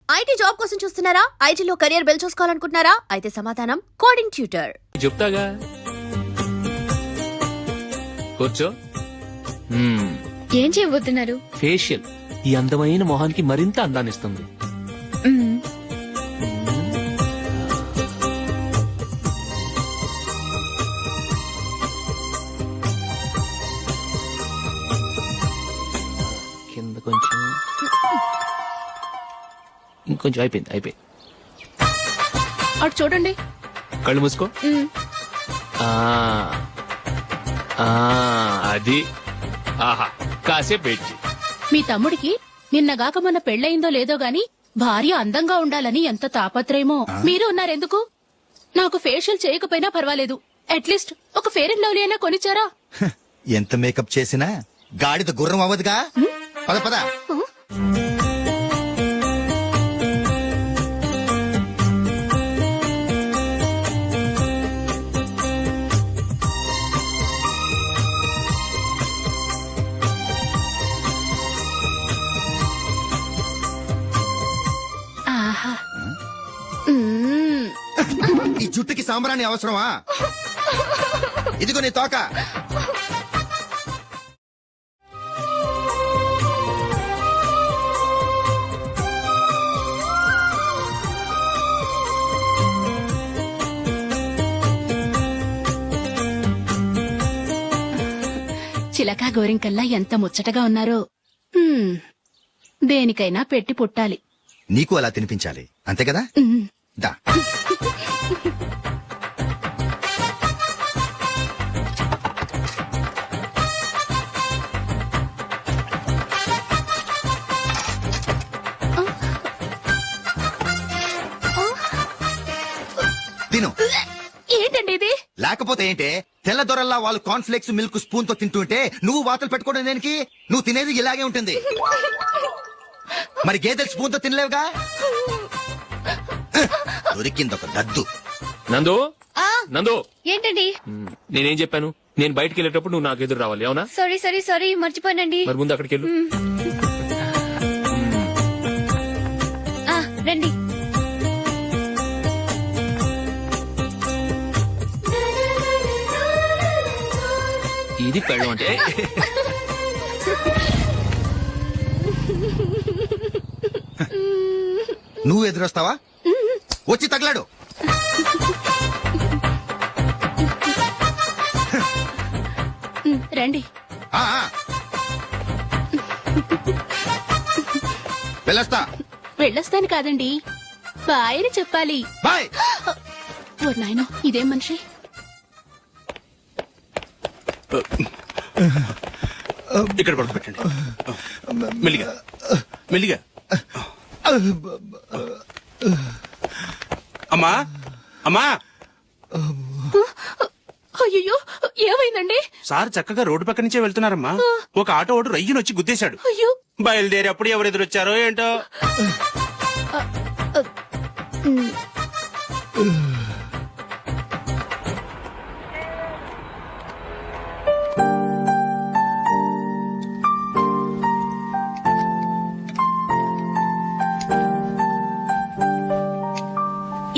IT job కోసం చూస్తున్నారా? ఐటీలో కెరియర్ బిల్డ్ చూసుకోవాలనుకుంటున్నారా? అయితే సమాధానం కోడింగ్ ట్యూటర్. చెప్తాగా కూర్చో. ఏం చేయబోతున్నారు? ఫేషియల్ ఈ అందమైన మొహానికి మరింత అందాన్నిస్తుంది. కింద కొంచెం, ఇంకొంచెం. అయిపోయింది. అటు చూడండి. కళ్ళు మూసుకో. అది ఆహా కాసేపు వెయిట్ చేయి. మీ తమ్ముడికి నిన్నగాక మొన్న పెళ్లయిందో లేదో గాని భార్య అందంగా ఉండాలని ఎంత తాపత్రయమో. మీరు ఉన్నారెందుకు? నాకు ఫేషియల్ చేయకపోయినా పర్వాలేదు, అట్లీస్ట్ ఒక ఫేర్ అండ్ లవ్లీ అయినా కొనిచ్చారా? ఎంత మేకప్ చేసినా గాడిద గుర్రం అవ్వదుగా. పద పద. ఆహా. ఈ జుట్టుకి సాంబ్రాణి అవసరమా? ఇదిగో నీ తోక. చిలకా గోరింకల్లా ఎంత ముచ్చటగా ఉన్నారో. దేనికైనా పెట్టి పుట్టాలి. నీకు అలా తినిపించాలి, అంతే కదా? దా. తిను. ఏంటండి ఇది? లేకపోతే ఏంటే, తెల్ల దొరల్లా వాళ్ళు కార్న్ఫ్లేక్స్ మిల్క్ స్పూన్ తో తింటుంటే నువ్వు వాతలు పెట్టుకోవడం దేనికి? నువ్వు తినేది ఇలాగే ఉంటుంది. మరి గేదెలు స్పూన్ తో తినలేవుగా. దొరికింది ఒక దద్దు. నందు, నందు, ఏంటండి? నేనేం చెప్పాను? నేను బయటికి వెళ్ళేటప్పుడు నువ్వు నాకు ఎదురు రావాలి, అవునా? సారీ మర్చిపోయానండి. మరి ముందు అక్కడికి వెళ్ళు. రండి. ఇది పెళ్ళం అంటే. నువ్వు ఎదురొస్తావా? వచ్చి తగలాడు. రండి. ఆ, ఆ. వెళ్ళొస్తా. వెళ్ళొస్తాను కాదండి, బాయ్ అని చెప్పాలి. బాయ్. ఓ నాయనో, ఇదేం మనిషి? ఇక్కడ పడుకోబెట్టండి. మెల్లిగా మెల్లిగా. అమ్మా అమ్మా. అయ్యో, ఏమైందండి? సార్ చక్కగా రోడ్డు పక్క నుంచే వెళ్తున్నారమ్మా. ఒక ఆటో ఓడు రయ్యనొచ్చి గుద్దేశాడు. అయ్యో. బయలుదేరి అప్పుడు ఎవరు ఎదురొచ్చారో ఏంటో.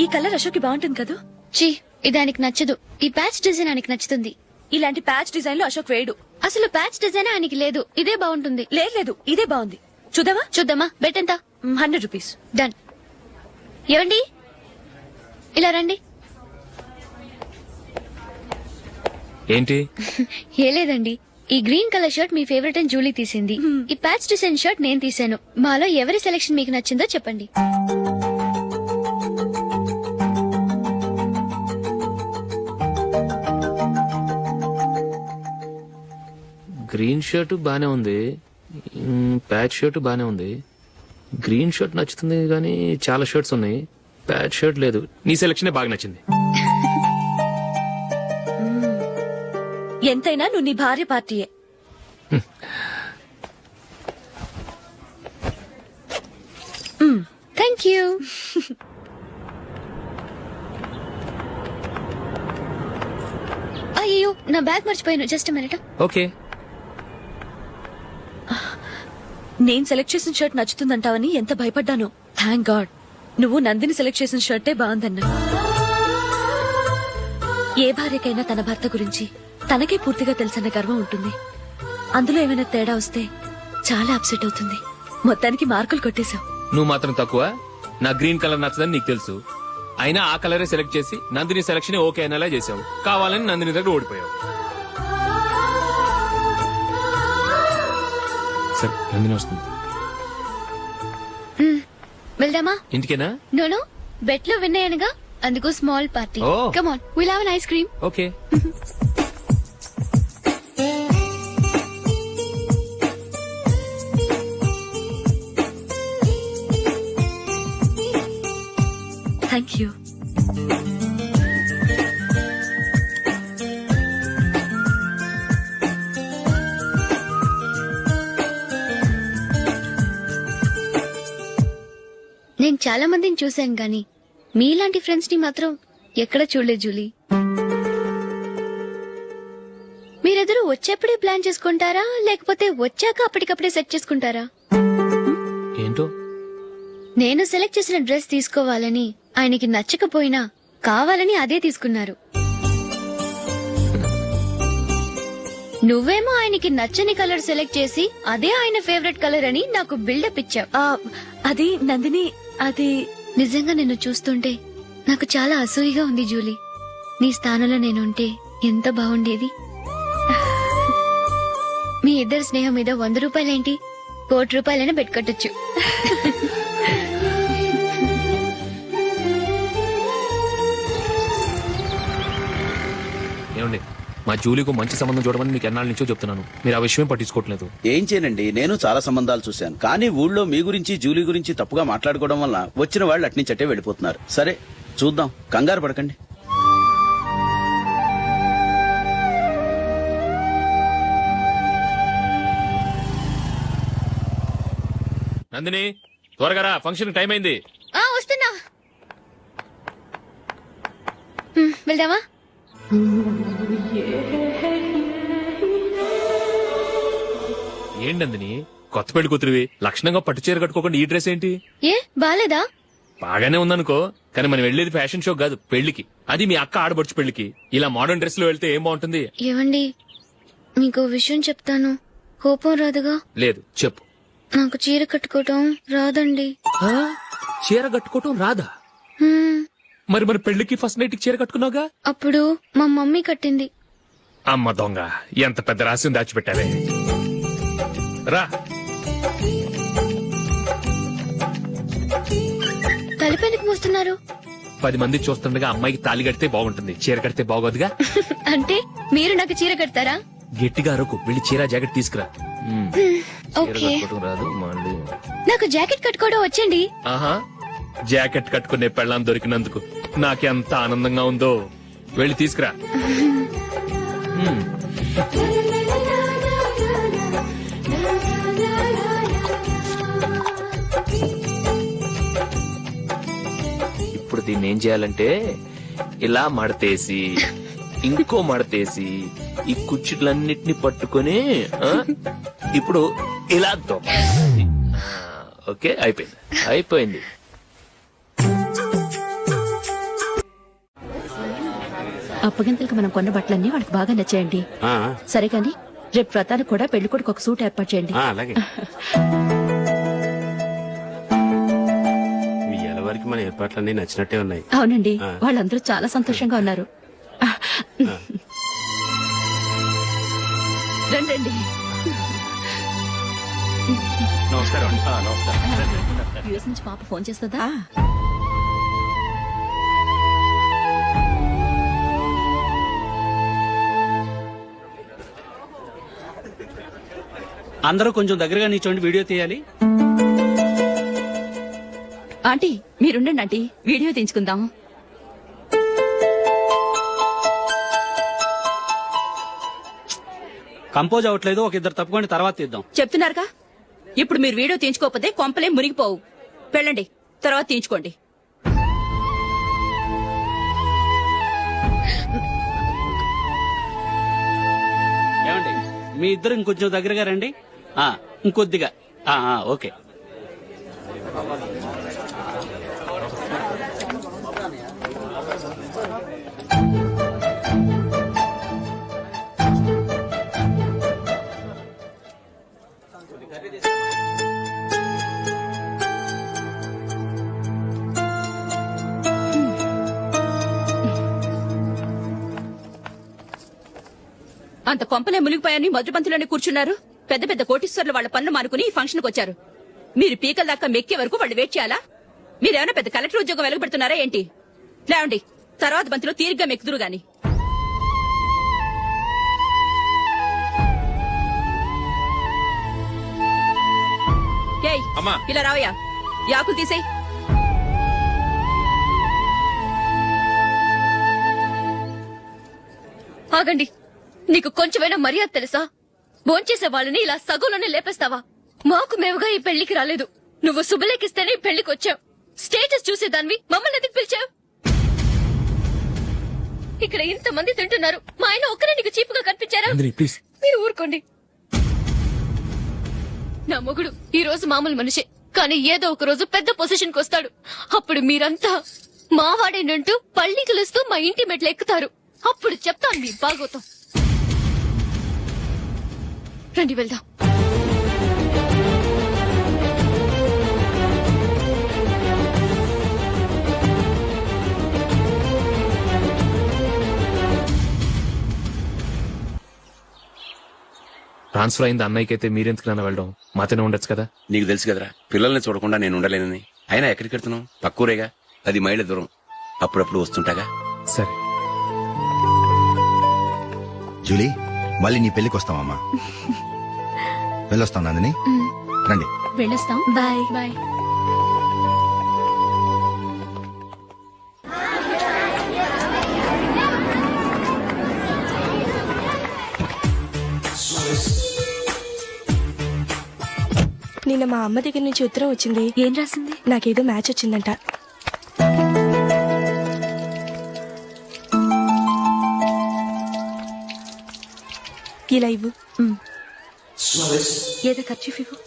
ఈ కలర్ అశోక్ బాగుంటుంది కదా? చీ, ఇదానికి నచ్చదు. ఈ ప్యాచ్ డిజైన్ ఆయనకి నచ్చుతుంది. ఇలాంటి ప్యాచ్ డిజైన్ లో అశోక్ వేయడు. అసలు ప్యాచ్ డిజైన్ ఆయనకి లేదు. ఇదే బాగుంటుంది. లేదు, ఇదే బాగుంది. చూద్దామా? బెట్ ఎంత? 100 రూపీస్. డన్. ఏవండి, ఇలా రండి. ఏంటి? ఏ లేదండి, ఈ గ్రీన్ కలర్ షర్ట్ మీ ఫేవరెట్ అని జూలీ తీసింది. ఈ ప్యాచ్ డిజైన్ షర్ట్ నేను తీసాను. మాలో ఎవరి సెలెక్షన్ మీకు నచ్చిందో చెప్పండి. గ్రీన్ షర్ట్ బానే ఉంది, ప్యాచ్ షర్ట్ బానే ఉంది. గ్రీన్ షర్ట్ నచ్చుతుంది కానీ చాలా షర్ట్స్ ఉన్నాయి, ప్యాచ్ షర్ట్ లేదు. నీ సెలెక్షన్ బాగా నచ్చింది. ఎంతైనా నువ్వు నీ భార్య పార్టీయే. Thank you. అయ్యో, నా బ్యాగ్ మర్చిపోయాను. Just minute. ఓకే. నేను సెలెక్ట్ చేసిన షర్ట్ నచ్చుతుందంటావని ఎంత భయపడ్డాను. థ్యాంక్ గాడ్ నువ్వు నందిని సెలెక్ట్ చేసిన షర్టే బాగుందన్నా. ఏ భార్యకైనా తన భర్త గురించి తనకే పూర్తిగా తెలుసన్న గర్వం ఉంటుంది. అందులో ఏమైనా తేడా వస్తే చాలా అప్సెట్ అవుతుంది. మొత్తానికి మార్కులు కొట్టేశావు. నువ్వు మాత్రం తక్కువ. నా గ్రీన్ కలర్ నచ్చదని నీకు తెలుసు. అయినా ఆ కలరే సెలెక్ట్ చేసి నందిని సెలక్షన్ ఓకే అనేలా చేసావు. కావాలని నందిని దగ్గర ఓడిపోయావు. సరే నందిని వస్తుంది. వెళ్దామా? ఇంటికేనా? నోను బెట్ లో విన్ అయ్యానుగా, అందుకు small party. Oh. Come on, will have an ice cream. Okay. Thank you. నేను చాలా మందిని చూశాను గాని మీలాంటి ఫ్రెండ్స్ ని మాత్రం ఎక్కడ చూడలేదు జూలీ. మీరెదరూ వచ్చేప్పుడే ప్లాన్ చేసుకుంటారా, లేకపోతే వచ్చాక అప్పటికప్పుడే సెట్ చేసుకుంటారా? ఏంటో నేను సెలెక్ట్ చేసిన డ్రెస్ తీసుకోవాలని ఆయనకి నచ్చకపోయినా కావాలని అదే తీసుకున్నారు. నువ్వేమో ఆయనకి నచ్చని కలర్ సెలెక్ట్ చేసి అదే ఆయన ఫేవరెట్ కలర్ అని నాకు బిల్డప్ ఇచ్చావు. అది నందిని, అది నిజంగా నిన్ను చూస్తుంటే నాకు చాలా అసూయగా ఉంది జూలీ. నీ స్థానంలో నేనుంటే ఎంత బాగుండేది. మీ ఇద్దరు స్నేహం మీద 100 రూపాయలేంటి, 1 కోటి రూపాయలైనా పెట్టుకట్టొచ్చు. ఏమండి, మా జూలీకు మంచి సంబంధం చూడమని మీకు ఎన్నాళ్ళ నుంచో చెప్తున్నాను. మీరు ఆ విషయం పట్టించుకోవట్లేదు. ఏం చేయనండి, నేను చాలా సంబంధాలు చూశాను. కానీ ఊళ్ళో మీ గురించి జూలీ గురించి తప్పుగా మాట్లాడుకోవడం వల్ల వచ్చిన వాళ్ళు అట్నుంచటే వెళ్ళిపోతున్నారు. సరే చూద్దాం, కంగారు పడకండి. నందిని త్వరగా రా, ఫంక్షన్ టైం అయింది. వస్తున్నా. వెళ్దామా? ఏంటి నందిని, కొత్త పెళ్లి కూతురివి లక్షణంగా పట్టు చీర కట్టుకోకుండా ఈ డ్రెస్ ఏంటి? ఏ బాలేదా? బాగానే ఉందనుకో, కానీ మనం వెళ్ళేది ఫ్యాషన్ షో కాదు, పెళ్లికి. అది మీ అక్క ఆడబడుచు పెళ్లికి. ఇలా మోడర్న్ డ్రెస్ లో వెళ్తే ఏం బాగుంటుంది? ఏవండి, మీకు విషయం చెప్తాను, కోపం రాదుగా? లేదు, చెప్పు. నాకు చీర కట్టుకోవటం రాదండి. చీర కట్టుకోవటం రాదా? హ్మ్, మరి మన పెళ్లికి ఫస్ట్ నైట్ చీర కట్టుకున్నావుగా? అప్పుడు మా మమ్మీ కట్టింది. అమ్మ దొంగ, ఎంత పెద్ద రహస్యం దాచిపెట్టావే. రా. తలుపెందుకు మూస్తున్నారు? 10 మంది చూస్తుండగా అమ్మాయికి తాళి కడితే బాగుంటుంది, చీర కడితే బాగోదుగా. అంటే మీరు నాకు చీర కడతారా? గట్టిగా అరకు, వెళ్ళి చీర జాకెట్ తీసుకురా. చీర ఓకే. కట్టుకోవటం రాదు మళ్ళీ. నాకు జాకెట్ కట్టుకోవడం వచ్చండి. ఆహా, జాకెట్ కట్టుకునే పెళ్ళాం దొరికినందుకు నాకెంత ఆనందంగా ఉందో. వెళ్ళి తీసుకురా. ఇప్పుడు దీన్ని ఏం చేయాలంటే ఇలా మడతేసి ఇంకో మడతేసి ఈ కుర్చీలన్నిటిని పట్టుకొని ఇప్పుడు ఇలా దొక్కాలి. ఓకే, అయిపోయింది. అప్పగింతలకు మనం కొన్న బట్టలన్నీ వాళ్ళకి బాగా నచ్చాయండి. సరే కానీ రేపు వ్రతానికి కూడా పెళ్లి కొడుకు ఒక సూట్ ఏర్పాటు చేయండి. అలాగే. మీ ఎలవరికి మన ఏర్పాట్లన్నీ నచ్చినట్టే ఉన్నాయి. అవునండి, వాళ్ళందరూ చాలా సంతోషంగా ఉన్నారు. రండి. నమస్కారం. యూఎస్ నుంచి పాప ఫోన్ చేస్తుందా? అందరూ కొంచెం దగ్గరగా నిల్చోండి, వీడియో తీయాలి. ఆంటీ మీరుండండి ఆంటీ, వీడియో తీయించుకుందాం. కంపోజ్ అవ్వట్లేదు, ఒక ఇద్దరు తప్పుకోండి, తర్వాత తీద్దాం. చెప్తున్నారుగా, ఇప్పుడు మీరు వీడియో తీయించుకోకపోతే కొంపలే మునిగిపోవు. వెళ్ళండి, తర్వాత తీయించుకోండి. ఏమండి, మీ ఇద్దరు ఇంకొంచెం దగ్గరగా రండి. ఇంకొద్దిగా. ఓకే. అంత కొంపలే మునిగిపోయాని మొదటి పంతిలోనే కూర్చున్నారు. పెద్ద పెద్ద కోటీశ్వర్లు వాళ్ళ పనులు మానుకుని ఈ ఫంక్షన్ కు వచ్చారు. మీరు పీకల దాకా మెక్కే వరకు వాళ్ళు వెయిట్ చేయాలా? మీరేమైనా పెద్ద కలెక్టర్ ఉద్యోగం వెలగబెడుతున్నారా ఏంటి? లేవండి, తర్వాత బంతిలో తీరిగ్గా మెక్కుదురు గాని. ఏయ్, అమ్మా. ఇలా రావయ్యా, యాకులు తీసేయ్. ఆగండి, నీకు కొంచెమైనా మర్యాద తెలుసా? భోంచేసే వాళ్ళని ఇలా సగంలోనే లేపేస్తావా? మాకు మేముగా ఈ పెళ్లికి రాలేదు. నువ్వు శుభలేఖిస్తేనే ఈ పెళ్లికి వచ్చావు. స్టేటస్ చూసేదానివి మమ్మల్ని ఎందుకు పిలిచావు? ఇక్కడ ఇంతమంది తింటున్నారు, మా ఆయన ఒక్కరే నీకు చీపుగా కనిపించారా? ప్లీజ్. మీరు ఊరుకోండి. నా మొగుడు ఈ రోజు మామూలు మనిషే, కానీ ఏదో ఒక రోజు పెద్ద పొజిషన్ కి వస్తాడు. అప్పుడు మీరంతా మావాడేనంటూ పళ్ళి కలుస్తూ మా ఇంటి మెట్లు ఎక్కుతారు. అప్పుడు చెప్తాను మీ బాగోతాం. రండి వెళ్దాం. ట్రాన్స్ఫర్ అయింది అన్నయ్యకి అయితే మీరెందుకు నాన్న వెళ్ళడం? మాతోనే ఉండొచ్చు కదా. నీకు తెలుసు కదరా, పిల్లల్ని చూడకుండా నేను ఉండలేనని. అయినా ఎక్కడికి వెళ్తున్నావు? పక్కూరేగా, 10 మైళ్ళ దూరం. అప్పుడప్పుడు వస్తుంటాగా. సరే. జూలీ, మళ్ళీ నీ పెళ్లికి వస్తామమ్మా. వెళ్ళొస్తాం నందిని, రండి. వెళ్ళొస్తాం. బాయ్. బాయ్. నిన్న మా అమ్మ దగ్గర నుంచి ఉత్తరం వచ్చింది. ఏం రాసింది? నాకేదో మ్యాచ్ వచ్చిందంట. ఇలా ఇవ్వు. ఏదో ఖర్చు ఇవ్వు.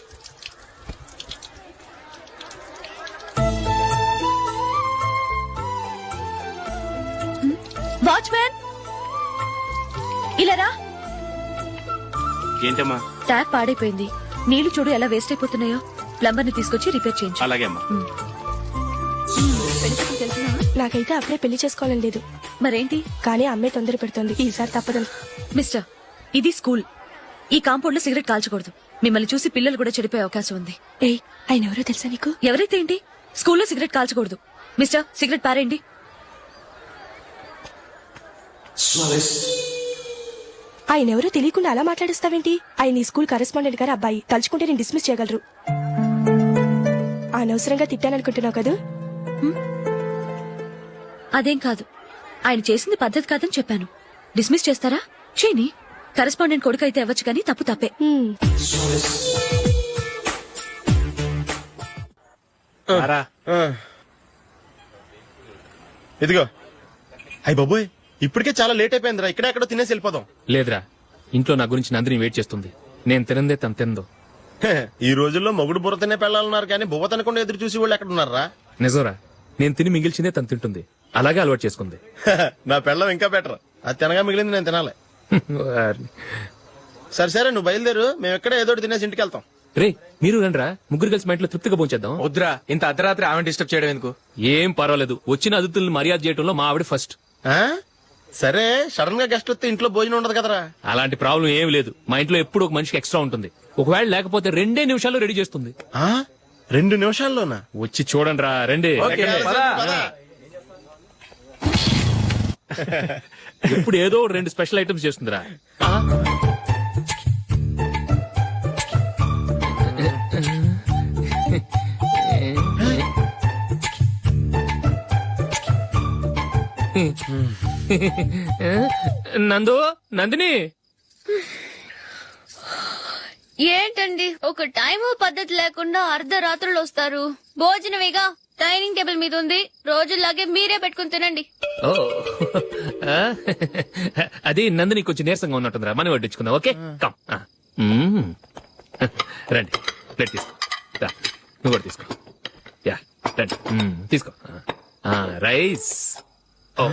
వాచ్మ్యాన్, ఇలా రా. ఏంటమ్మా? ట్యాప్ పాడైపోయింది. నీళ్లు చూడు ఎలా వేస్ట్ అయిపోతున్నాయో. ప్లంబర్ ని తీసుకొచ్చి రిపేర్ చేయించు. అలాగే అమ్మా. నాకైతే అప్పుడే పెళ్లి చేసుకోవాలని లేదు, మరేంటి? కానీ అమ్మే తొందర పెడుతోంది. ఈసారి తప్పదని. మిస్టర్, ఇది స్కూల్. ఈ కాంపౌండ్ లో సిగరెట్ కాల్చకూడదు. మిమ్మల్ని చూసి పిల్లలు కూడా చెడిపోయే అవకాశం ఉంది. ఏయ్, ఆయన ఎవరో తెలుసా నీకు? ఎవరైతే ఏంటి, స్కూల్లో సిగరెట్ కాల్చకూడదు. మిస్టర్, సిగరెట్ పారేయండి. ఆయన ఎవరో తెలియకుండా అలా మాట్లాడిస్తావేంటి? ఆయన ఈ స్కూల్ కరెస్పాండెంట్ గారు అబ్బాయి. తలుచుకుంటే నేను డిస్మిస్ చేయగలరు. అనవసరంగా తిట్టాననుకుంటున్నావు కదా? అదేం కాదు, ఆయన చేసింది పద్ధతి కాదని చెప్పాను. డిస్మిస్ చేస్తారా? చేయని. కరెస్పాండెంట్ కొడుకు అయితే అవ్వచ్చు, కానీ తప్పు తప్పే. ఇదిగో. అయ్య బాబోయ్, ఇప్పటికే చాలా లేట్ అయిపోయిందిరా. ఇక్కడెక్కడో తినేసి వెళ్ళిపోదాం. లేదురా, ఇంట్లో నా గురించి నందిని వెయిట్ చేస్తుంది. నేను తినందే తను తిందో. హే, ఈ రోజుల్లో మొగుడు బుర్ర తినే పెళ్ళాలన్నారు, కానీ బువ్వ తినకుండా ఎదురు చూసి వాళ్ళు ఎక్కడ ఉన్నారా? నిజంరా, నేను తిని మిగిల్చిందే తను తింటుంది. అలాగే అలవాటు చేసుకుంది. నా పెళ్ళం ఇంకా బెటర్. అది తినగా మిగిలింది నేను తినాలి. సరే సరే, నువ్వు బయలుదేరు. మేము ఎక్కడ ఏదో ఒకటి తినేసి ఇంటికి వెళ్తాం. రే, మీరు రండిరా, ముగ్గురు కలిసి మా ఇంట్లో తృప్తిగా పోంచేద్దాం. వద్దురా, ఇంత అర్ధరాత్రి ఆమె డిస్టర్బ్ చేయడం ఎందుకు? ఏం పర్వాలేదు, వచ్చిన అతిథుల్ని మర్యాద చేయడంలో మా ఆవిడ ఫస్ట్. ఆ? సరే, సడన్ గా గెస్ట్ వస్తే ఇంట్లో భోజనం ఉండదు కదరా. అలాంటి ప్రాబ్లం ఏం లేదు. మా ఇంట్లో ఎప్పుడు ఒక మనిషికి ఎక్స్ట్రా ఉంటుంది. ఒకవేళ లేకపోతే 2 నిమిషాల్లో రెడీ చేస్తుంది. 2 నిమిషాల్లోనా? వచ్చి చూడండి రా, రండి. ఇప్పుడు ఏదో 2 స్పెషల్ ఐటమ్స్ చేస్తుందిరా. నందు, నందిని. ఏంటండి ఒక టైము పద్ధతి లేకుండా అర్ధరాత్రులు వస్తారు? భోజనమేగా, డైనింగ్ టేబుల్ మీద ఉంది. రోజుల్లాగే మీరే పెట్టుకుని తినండి. ఓ, అది నందిని కొంచెం నీరసంగా ఉన్నట్టుందిరా, మనం వడ్డించుకుందాం. Okay, come. రండి, ప్లేట్ తీసుకో. రా, నువ్వు కూడా తీసుకో. యా, రండి, తీసుకో. రైస్. ఓ,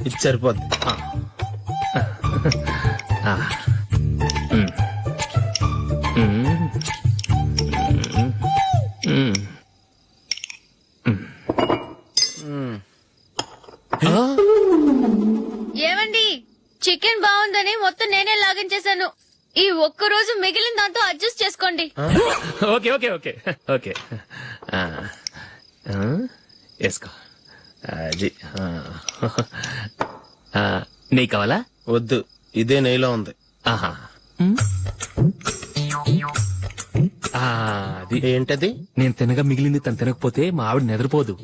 ఇది సరిపోద్ది. మొత్తం నేనే లాగిన్ చేశాను. ఈ ఒక్క రోజు మిగిలిన దాంతో అడ్జస్ట్ చేసుకోండి. ఓకే ఓకే ఓకే ఓకే వేసుకో అది నెయ్యి కావాలా? వద్దు, ఇదే నెయ్యిలో ఉంది. ఆహా అది ఏంటది? నేను తినగా మిగిలింది తను తినకపోతే మా ఆవిడ నిద్రపోదు.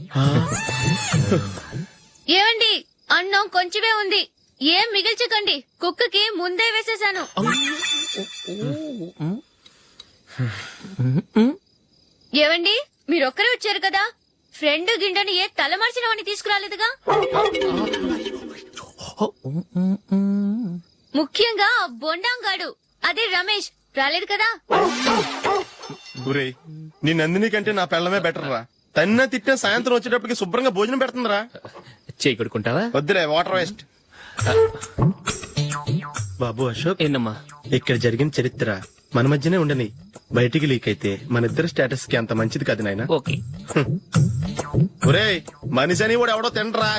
ఏమండి, అన్నం కొంచెమే ఉంది, ఏం మిగిల్చకండి. కుక్కకి ముందే వేసేసాను. ఏవండి, మీరొక్కరే వచ్చారు కదా, ఫ్రెండ్ గిండెని ఏ తలమార్చిన వాడిని తీసుకురాలేదుగా? ముఖ్యంగా ఆ బొండాంగాడు, అదే రమేష్, రాలేదు కదా? గురేయ్, నీ నందిని కంటే నా పెళ్ళమే బెటర్ రా. తన్న తిట్టిన సాయంత్రం వచ్చేటప్పటికి శుభ్రంగా భోజనం పెడుతుందిరా. చేయి కొడుకుంటావా? వద్దులే, వాటర్ వేస్ట్. బాబు అశోక్, ఏంటమ్మా? ఇక్కడ జరిగిన చరిత్ర మన మధ్యనే ఉండని, బయటికి లీక్ అయితే మన ఇద్దరు స్టేటస్ కి అంత మంచిది కాదు నాయన. ఓకే. ఒరేయ్, మనిషి అని కూడా ఎవడో తినరా.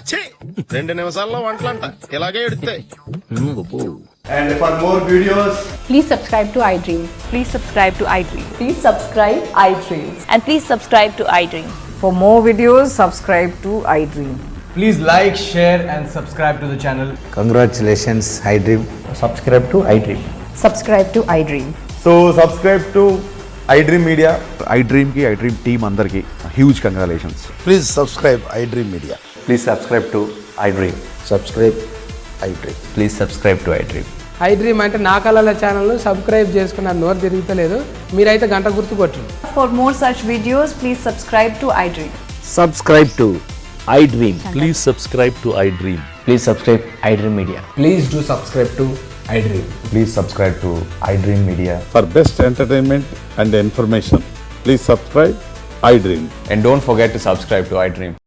2 నిమిషాల్లో వంటలంట ఇలాగే ఎడుతాయి. And for more videos, please subscribe to iDream. Please subscribe to iDream. Please subscribe iDream. And please subscribe to iDream. For more videos, subscribe to iDream. please like, share and subscribe to the channel. Congratulations iDream. Subscribe to iDream. Subscribe to iDream. So subscribe to iDream Media. iDream కి iDream team అందరికి huge congratulations. Please subscribe iDream media. Please subscribe to iDream. Subscribe iDream. Please subscribe to iDream. iDream అంటే నా కళల channel subscribe చేసుకున్న నోరు తిరుగుతలేదు, మీరైతే గంట గుర్తు కొట్టండి. For more such videos, please subscribe to iDream. Subscribe to iDream. Please subscribe to iDream. Please subscribe iDream Media. Please do subscribe to iDream. Please subscribe to iDream media. For best entertainment and information please subscribe iDream. And don't forget to subscribe to iDream.